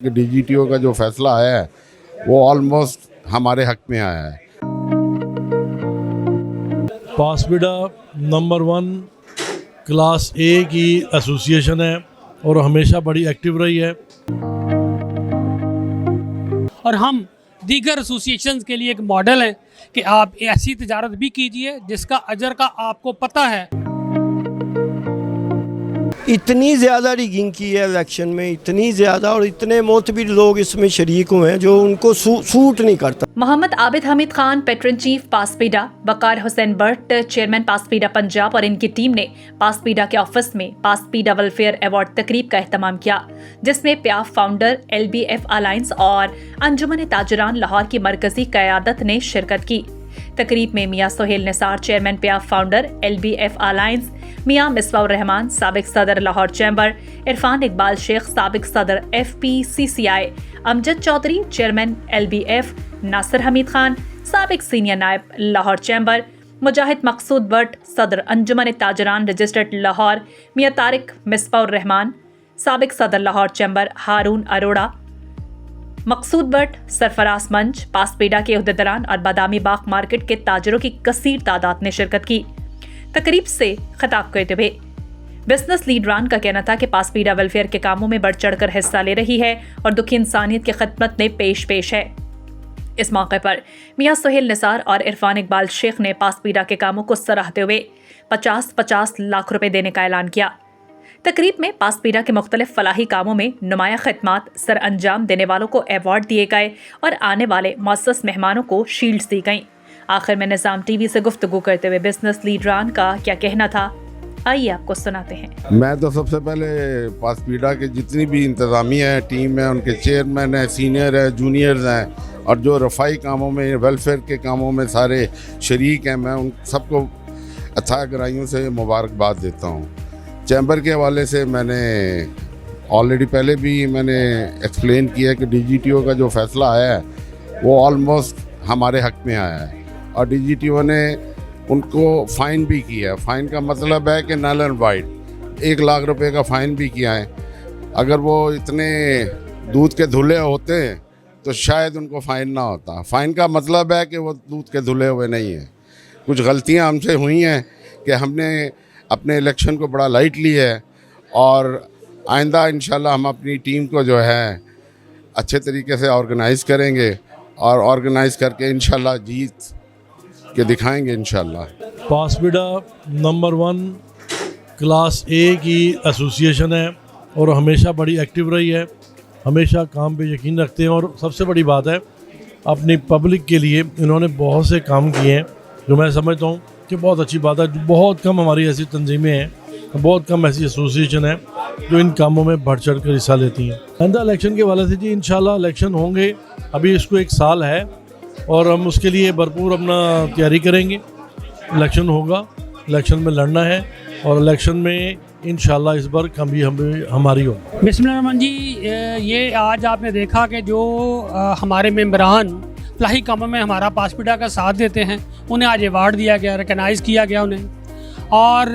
कि डीजीटीओ का जो फैसला आया है वो ऑलमोस्ट हमारे हक में आया है। पासपीडा नंबर 1 क्लास ए की एसोसिएशन है और हमेशा बड़ी एक्टिव रही है। और हम दीगर एसोसिएशंस के लिए एक मॉडल है कि आप ऐसी तिजारत भी कीजिए जिसका अजर का आपको पता है। इतनी ज़्यादा रिगिंग की है इलेक्शन में, इतनी ज़्यादा, और इतने मोतबिर लोग इसमें शरीक हुए हैं जो उनको सूट नहीं करता। मोहम्मद आबिद हमीद खान, पेट्रन चीफ पासपीडा, वकार हुसैन भट्ट, चेयरमैन पासपीडा पंजाब और इनकी टीम ने पासपीडा के ऑफिस में पासपीडा वेलफेयर अवार्ड तकरीब का एहतमाम किया, जिसमें प्याफ फाउंडर, LBF अलायंस और अंजुमन ताजरान लाहौर की मरकजी क़यादत ने शिरकत की। तकरीब में मियां सोहेल निसार, चेयरमैन प्याफ founder, LBF alliance, Mian Misbahur Rehman, साबिक सदर लाहौर चैम्बर, इरफान इकबाल शेख, साबिक सदर FPCCI, Amjad Chaudhry, chairman LBF, Nasir Hameed Khan, साबिक सीनियर नायब लाहौर चैम्बर, मुजाहिद मकसूद भट्ट, सदर अंजुमन ताजरान रजिस्टर्ड लाहौर, मियां तारिक मिसबाउर रहमान, साबिक सदर लाहौर चैम्बर, हारून अरोड़ा, मकसूद भट्ट, सरफराज मंच, पासपीडा के अहदेदारान और बादामी बाग मार्केट के ताजरों की कसीर तादाद ने शिरकत की। तकरीब से खिताब करते हुए बिजनेस लीडरान का कहना था कि पासपीडा वेलफेयर के कामों में बढ़ चढ़कर हिस्सा ले रही है और दुखी इंसानियत की खिदमत में पेश है। इस मौके पर मियां सोहेल निसार और इरफान इकबाल शेख ने पासपीडा के कामों को सराहते हुए 50-50 लाख रुपए देने का ऐलान किया। तकरीब में पासपीडा के मुख्तलिफ फलाही कामों में नुमाया खिदमात सर अंजाम देने वालों को अवार्ड दिए गए और आने वाले मुअज़्ज़ज़ मेहमानों को शील्ड्स दी गईं। आखिर में निज़ाम टीवी से गुफ्तगू करते हुए बिजनेस लीडरान का क्या कहना था, आइए आपको सुनाते हैं। मैं तो सबसे पहले पासपीडा के जितनी भी इंतज़ामिया है, टीम है, उनके चेयरमैन है, सीनियर है, जूनियर्स हैं और जो रफ़ाई कामों में, वेलफेयर के कामों में सारे शरीक हैं, मैं उन सबको अथाह गहराइयों से मुबारकबाद देता हूँ। चैम्बर के हवाले से मैंने ऑलरेडी पहले भी मैंने एक्सप्लेन किया कि डीजीटीओ का जो फैसला आया है वो ऑलमोस्ट हमारे हक में आया है और डीजीटीओ ने उनको फ़ाइन भी किया है। फ़ाइन का मतलब है कि नल एंड वाइड 1 लाख रुपए का फ़ाइन भी किया है। अगर वो इतने दूध के धुले होते तो शायद उनको फ़ाइन ना होता। फ़ाइन का मतलब है कि वो दूध के धुले हुए नहीं हैं। कुछ गलतियाँ हमसे हुई हैं कि हमने अपने इलेक्शन को बड़ा लाइट लिया है और आइंदा इंशाल्लाह हम अपनी टीम को जो है अच्छे तरीके से ऑर्गेनाइज़ करेंगे और ऑर्गेनाइज़ करके इंशाल्लाह जीत के दिखाएंगे इंशाल्लाह। पासपीडा नंबर 1 क्लास ए की एसोसिएशन है और हमेशा बड़ी एक्टिव रही है, हमेशा काम पे यकीन रखते हैं और सबसे बड़ी बात है अपनी पब्लिक के लिए इन्होंने बहुत से काम किए हैं जो मैं समझता हूँ कि बहुत अच्छी बात है। बहुत कम हमारी ऐसी तंजीमें हैं, बहुत कम ऐसी एसोसिएशन है जो इन कामों में बढ़ चढ़ कर हिस्सा लेती हैं। आइंदा इलेक्शन के वाले से जी इंशाल्लाह इलेक्शन होंगे, अभी इसको 1 साल है और हम उसके लिए भरपूर अपना तैयारी करेंगे। इलेक्शन होगा, इलेक्शन में लड़ना है और इलेक्शन में इंशाल्लाह इस बार कामयाबी हमारी हो। बिस्मिल्लाहिर्रहमानिर्रहीम जी, ये आज आपने देखा कि जो हमारे मेंबरान फलाही कामों में हमारा पासपीडा का साथ देते हैं उन्हें आज अवार्ड दिया गया, रिकगनाइज़ किया गया उन्हें। और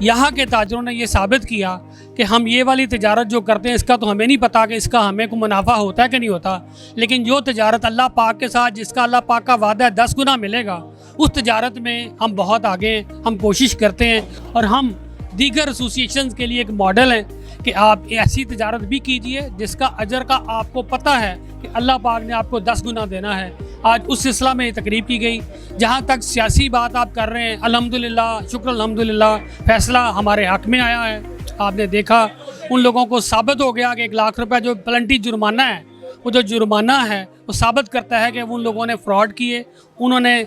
यहाँ के ताजरों ने ये साबित किया कि हम ये वाली तिजारत जो करते हैं इसका तो हमें नहीं पता कि इसका हमें को मुनाफा होता है कि नहीं होता, लेकिन जो तिजारत अल्लाह पाक के साथ जिसका अल्लाह पाक का वादा है 10 गुना मिलेगा, उस तिजारत में हम बहुत आगे हैं, हम कोशिश करते हैं। और हम दीगर एसोसिएशंस के लिए एक मॉडल है कि आप ऐसी तिजारत भी कीजिए जिसका अजर का आपको पता है कि अल्लाह पाक ने आपको 10 गुना देना है। आज उस सिलसिला में तकरीब की गई। जहाँ तक सियासी बात आप कर रहे हैं, अल्हम्दुलिल्लाह, शुक्र अल्हम्दुलिल्लाह, फ़ैसला हमारे हक़ में आया है। आपने देखा उन लोगों को साबित हो गया कि 1 लाख रुपये जो प्लंटी जुर्माना है, वो जो जुर्माना है वो साबित करता है कि उन लोगों ने फ्रॉड किए, उन्होंने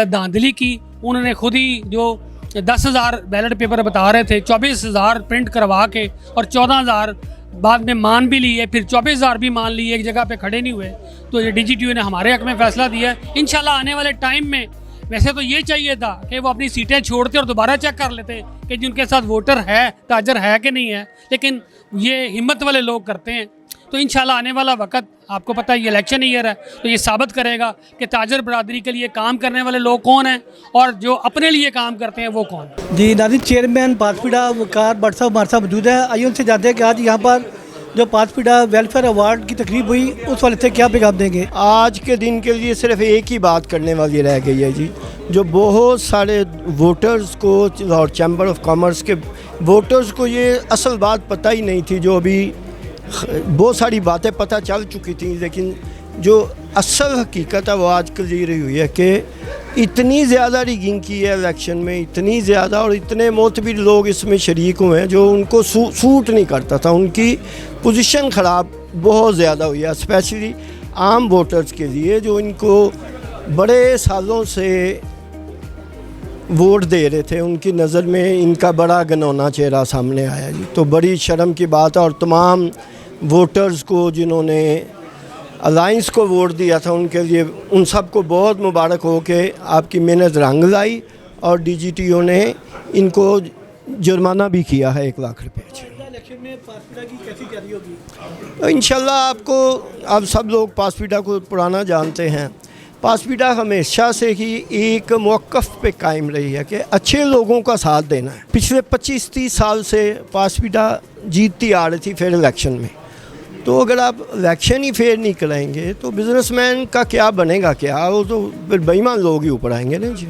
धांधली की, उन्होंने खुद ही जो 10,000 बैलेट पेपर बता रहे थे 24,000 प्रिंट करवा के और 14,000 बाद में मान भी लिए, फिर 24,000 भी मान लिए, एक जगह पे खड़े नहीं हुए। तो ये डीजीटीओ ने हमारे हक़ में फ़ैसला दिया है। इंशाल्लाह आने वाले टाइम में, वैसे तो ये चाहिए था कि वो अपनी सीटें छोड़ते और दोबारा चेक कर लेते कि जिनके साथ वोटर है, ताजर है कि नहीं है, लेकिन ये हिम्मत वाले लोग करते हैं। तो इंशाल्लाह आने वाला वक्त, आपको पता है ये इलेक्शन ईयर है, तो ये साबित करेगा कि ताजर बरादरी के लिए काम करने वाले लोग कौन हैं और जो अपने लिए काम करते हैं वो कौन। जी नाज़रीन, चेयरमैन पासपीडा वकार भट्ट साहब हमारे साथ मौजूद है। आइए उनसे जानते हैं कि आज यहाँ पर जो पासपीडा वेलफेयर अवार्ड की तकरीब हुई उस वाले से क्या पैगाम देंगे? आज के दिन के लिए सिर्फ एक ही बात करने वाली रह गई है जी, जो बहुत सारे वोटर्स को और चैम्बर ऑफ कॉमर्स के वोटर्स को ये असल बात पता ही नहीं थी, जो अभी बहुत सारी बातें पता चल चुकी थी, लेकिन जो असल हकीकत है वो आज क्लियर हुई है कि इतनी ज़्यादा रिगिंग की है इलेक्शन में, इतनी ज़्यादा, और इतने मोतबर लोग इसमें शरीक हुए हैं जो उनको सूट नहीं करता था, उनकी पोजीशन ख़राब बहुत ज़्यादा हुई है, स्पेशली आम वोटर्स के लिए जो इनको बड़े सालों से वोट दे रहे थे, उनकी नज़र में इनका बड़ा घनौना चेहरा सामने आया जी। तो बड़ी शर्म की बात है, और तमाम वोटर्स को जिन्होंने अलायंस को वोट दिया था उनके लिए उन सबको बहुत मुबारक हो कि आपकी मेहनत रंग लाई, और डीजीटीओ ने इनको जुर्माना भी किया है 1 लाख रुपये। इलेक्शन में पासपीडा की कैसी तैयारी होगी? इंशाल्लाह आपको अब सब लोग पासपीडा को पुराना जानते हैं। पासपीडा हमेशा से ही एक मौक़िफ़ पे कायम रही है कि अच्छे लोगों का साथ देना है। पिछले 25-30 साल से पासपीडा जीतती आ रही थी फेयर इलेक्शन में, तो अगर आप इलेक्शन ही फेयर नहीं कराएंगे तो बिजनेसमैन का क्या बनेगा, क्या वो तो फिर बेईमान लोग ही ऊपर आएंगे ना जी।